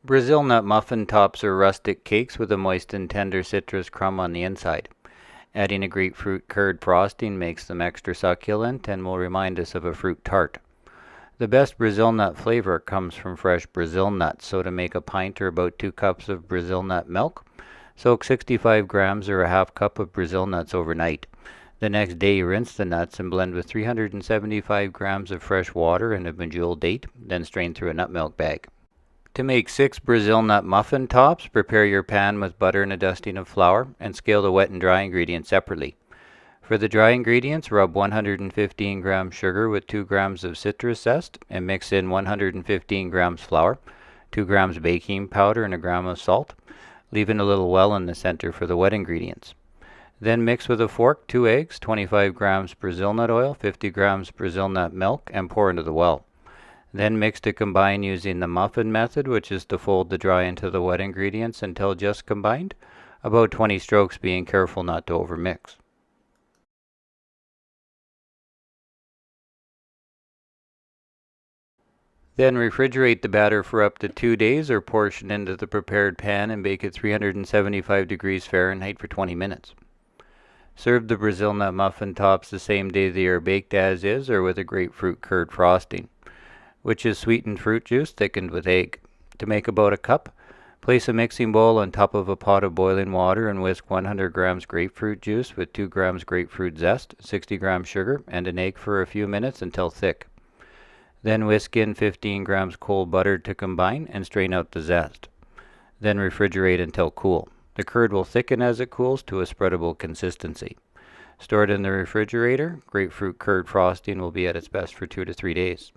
Brazil nut muffin tops are rustic cakes with a moist and tender citrus crumb on the inside. Adding a grapefruit curd frosting makes them extra succulent and will remind us of a fruit tart. The best Brazil nut flavor comes from fresh Brazil nuts, so to make a pint or about 2 cups of Brazil nut milk, soak 65 grams or a half cup of Brazil nuts overnight. The next day, rinse the nuts and blend with 375 grams of fresh water and a medjool date, then strain through a nut milk bag. To make 6 Brazil nut muffin tops, prepare your pan with butter and a dusting of flour, and scale the wet and dry ingredients separately. For the dry ingredients, rub 115 grams sugar with 2 grams of citrus zest and mix in 115 grams flour, 2 grams baking powder, and a gram of salt, leaving a little well in the center for the wet ingredients. Then mix with a fork 2 eggs, 25 grams Brazil nut oil, 50 grams Brazil nut milk, and pour into the well. Then mix to combine using the muffin method, which is to fold the dry into the wet ingredients until just combined, about 20 strokes, being careful not to overmix. Then refrigerate the batter for up to 2 days or portion into the prepared pan and bake at 375 degrees Fahrenheit for 20 minutes. Serve the Brazil nut muffin tops the same day they are baked as is or with a grapefruit curd frosting, which is sweetened fruit juice thickened with egg. To make about a cup, place a mixing bowl on top of a pot of boiling water and whisk 100 grams grapefruit juice with 2 grams grapefruit zest, 60 grams sugar, and an egg for a few minutes until thick. Then whisk in 15 grams cold butter to combine and strain out the zest. Then refrigerate until cool. The curd will thicken as it cools to a spreadable consistency. Stored in the refrigerator, grapefruit curd frosting will be at its best for 2 to 3 days.